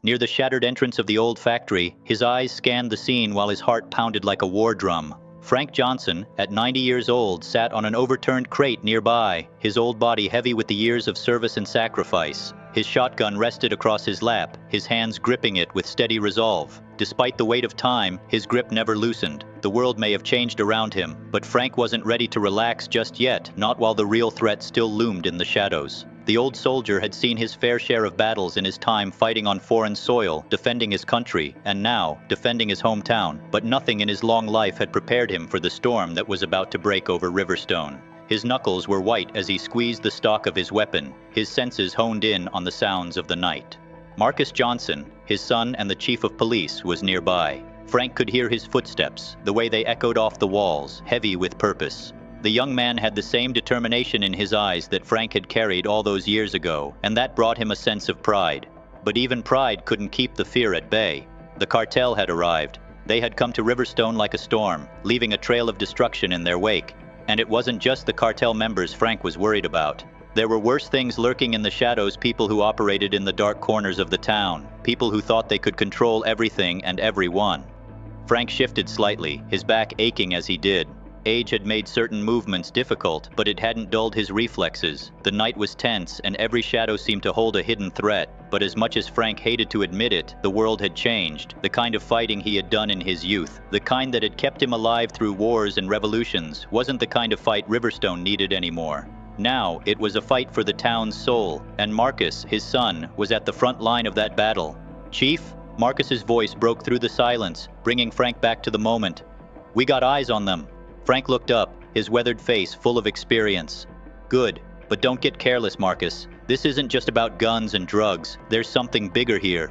Near the shattered entrance of the old factory, his eyes scanned the scene while his heart pounded like a war drum. Frank Johnson, at 90 years old, sat on an overturned crate nearby, his old body heavy with the years of service and sacrifice. His shotgun rested across his lap, his hands gripping it with steady resolve. Despite the weight of time, his grip never loosened. The world may have changed around him, but Frank wasn't ready to relax just yet, not while the real threat still loomed in the shadows. The old soldier had seen his fair share of battles in his time fighting on foreign soil, defending his country, and now, defending his hometown. But nothing in his long life had prepared him for the storm that was about to break over Riverstone. His knuckles were white as he squeezed the stock of his weapon, his senses honed in on the sounds of the night. Marcus Johnson, his son and the chief of police, was nearby. Frank could hear his footsteps, the way they echoed off the walls, heavy with purpose. The young man had the same determination in his eyes that Frank had carried all those years ago, and that brought him a sense of pride. But even pride couldn't keep the fear at bay. The cartel had arrived. They had come to Riverstone like a storm, leaving a trail of destruction in their wake. And it wasn't just the cartel members Frank was worried about. There were worse things lurking in the shadows, people who operated in the dark corners of the town, people who thought they could control everything and everyone. Frank shifted slightly, his back aching as he did. Age had made certain movements difficult, but it hadn't dulled his reflexes. The night was tense, and every shadow seemed to hold a hidden threat. But as much as Frank hated to admit it, the world had changed. The kind of fighting he had done in his youth, the kind that had kept him alive through wars and revolutions, wasn't the kind of fight Riverstone needed anymore. Now, it was a fight for the town's soul, and Marcus, his son, was at the front line of that battle. "Chief?" Marcus's voice broke through the silence, bringing Frank back to the moment. "We got eyes on them." Frank looked up, his weathered face full of experience. "Good, but don't get careless, Marcus. This isn't just about guns and drugs. There's something bigger here."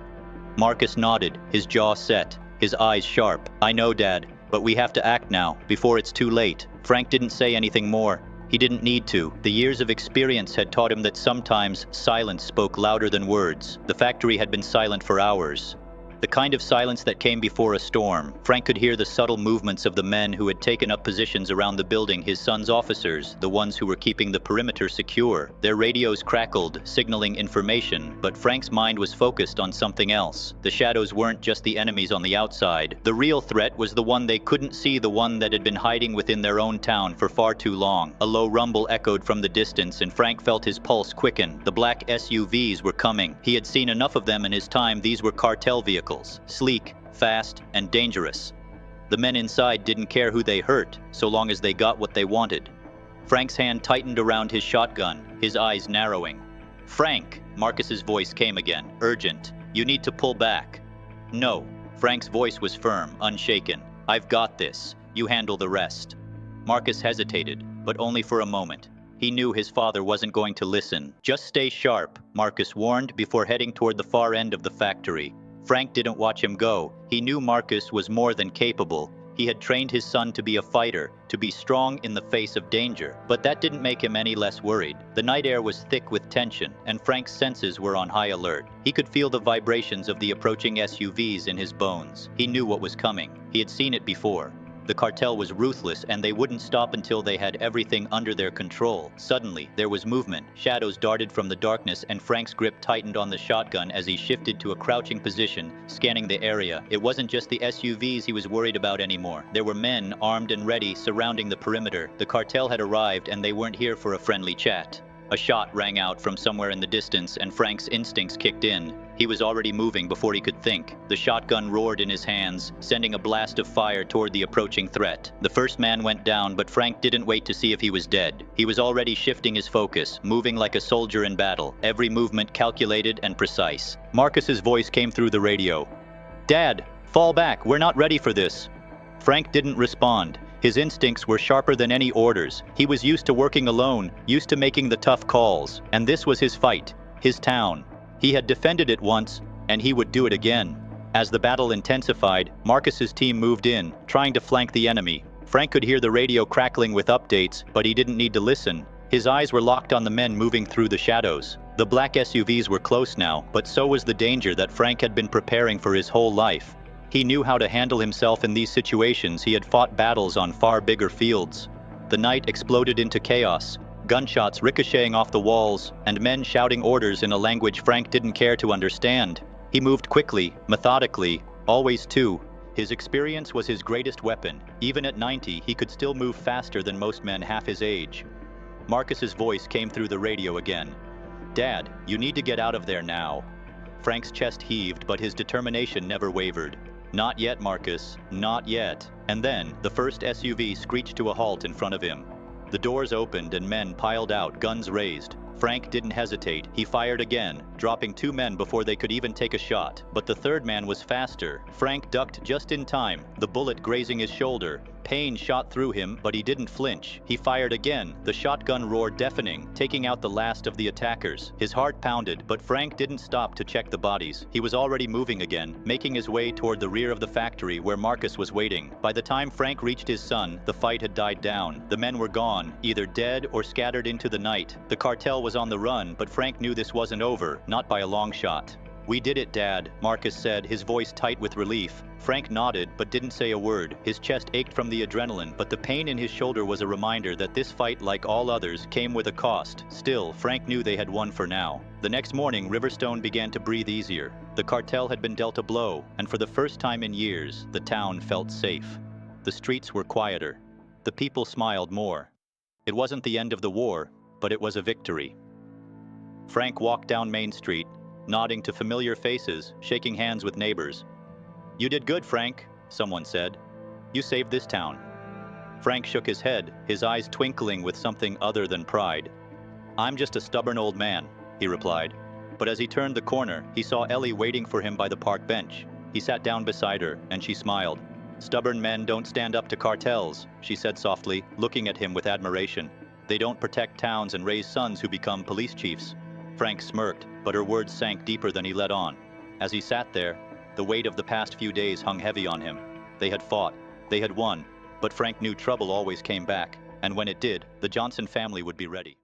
Marcus nodded, his jaw set, his eyes sharp. "I know, Dad, but we have to act now, before it's too late." Frank didn't say anything more. He didn't need to. The years of experience had taught him that sometimes silence spoke louder than words. The factory had been silent for hours. The kind of silence that came before a storm. Frank could hear the subtle movements of the men who had taken up positions around the building, his son's officers, the ones who were keeping the perimeter secure. Their radios crackled, signaling information, but Frank's mind was focused on something else. The shadows weren't just the enemies on the outside. The real threat was the one they couldn't see, the one that had been hiding within their own town for far too long. A low rumble echoed from the distance, and Frank felt his pulse quicken. The black SUVs were coming. He had seen enough of them in his time. These were cartel vehicles. Sleek, fast, and dangerous. The men inside didn't care who they hurt, so long as they got what they wanted. Frank's hand tightened around his shotgun, his eyes narrowing. "Frank!" Marcus's voice came again, urgent. "You need to pull back." "No." Frank's voice was firm, unshaken. "I've got this. You handle the rest." Marcus hesitated, but only for a moment. He knew his father wasn't going to listen. "Just stay sharp," Marcus warned before heading toward the far end of the factory. Frank didn't watch him go. He knew Marcus was more than capable. He had trained his son to be a fighter, to be strong in the face of danger. But that didn't make him any less worried. The night air was thick with tension, and Frank's senses were on high alert. He could feel the vibrations of the approaching SUVs in his bones. He knew what was coming. He had seen it before. The cartel was ruthless, and they wouldn't stop until they had everything under their control. Suddenly, there was movement. Shadows darted from the darkness, and Frank's grip tightened on the shotgun as he shifted to a crouching position, scanning the area. It wasn't just the SUVs he was worried about anymore. There were men, armed and ready, surrounding the perimeter. The cartel had arrived, and they weren't here for a friendly chat. A shot rang out from somewhere in the distance, and Frank's instincts kicked in. He was already moving before he could think. The shotgun roared in his hands, sending a blast of fire toward the approaching threat. The first man went down, but Frank didn't wait to see if he was dead. He was already shifting his focus, moving like a soldier in battle, every movement calculated and precise. Marcus's voice came through the radio. "Dad, fall back, we're not ready for this." Frank didn't respond. His instincts were sharper than any orders. He was used to working alone, used to making the tough calls. And this was his fight, his town. He had defended it once, and he would do it again. As the battle intensified, Marcus's team moved in, trying to flank the enemy. Frank could hear the radio crackling with updates, but he didn't need to listen. His eyes were locked on the men moving through the shadows. The black SUVs were close now, but so was the danger that Frank had been preparing for his whole life. He knew how to handle himself in these situations. He had fought battles on far bigger fields. The night exploded into chaos, gunshots ricocheting off the walls, and men shouting orders in a language Frank didn't care to understand. He moved quickly, methodically, always too. His experience was his greatest weapon. Even at 90, he could still move faster than most men half his age. Marcus's voice came through the radio again. "Dad, you need to get out of there now." Frank's chest heaved, but his determination never wavered. "Not yet, Marcus, not yet." And then, the first SUV screeched to a halt in front of him. The doors opened and men piled out, guns raised. Frank didn't hesitate. He fired again, dropping 2 men before they could even take a shot. But the third man was faster. Frank ducked just in time, the bullet grazing his shoulder. Pain shot through him, but he didn't flinch. He fired again, the shotgun roar deafening, taking out the last of the attackers. His heart pounded, but Frank didn't stop to check the bodies. He was already moving again, making his way toward the rear of the factory where Marcus was waiting. By the time Frank reached his son, the fight had died down. The men were gone, either dead or scattered into the night. The cartel was on the run, but Frank knew this wasn't over, not by a long shot. "We did it, Dad," Marcus said, his voice tight with relief. Frank nodded, but didn't say a word. His chest ached from the adrenaline, but the pain in his shoulder was a reminder that this fight, like all others, came with a cost. Still, Frank knew they had won for now. The next morning, Riverstone began to breathe easier. The cartel had been dealt a blow, and for the first time in years, the town felt safe. The streets were quieter. The people smiled more. It wasn't the end of the war, but it was a victory. Frank walked down Main Street, nodding to familiar faces, shaking hands with neighbors. "You did good, Frank," someone said. "You saved this town." Frank shook his head, his eyes twinkling with something other than pride. "I'm just a stubborn old man," he replied. But as he turned the corner, he saw Ellie waiting for him by the park bench. He sat down beside her, and she smiled. "Stubborn men don't stand up to cartels," she said softly, looking at him with admiration. "They don't protect towns and raise sons who become police chiefs." Frank smirked, but her words sank deeper than he let on. As he sat there, the weight of the past few days hung heavy on him. They had fought, they had won, but Frank knew trouble always came back, and when it did, the Johnson family would be ready.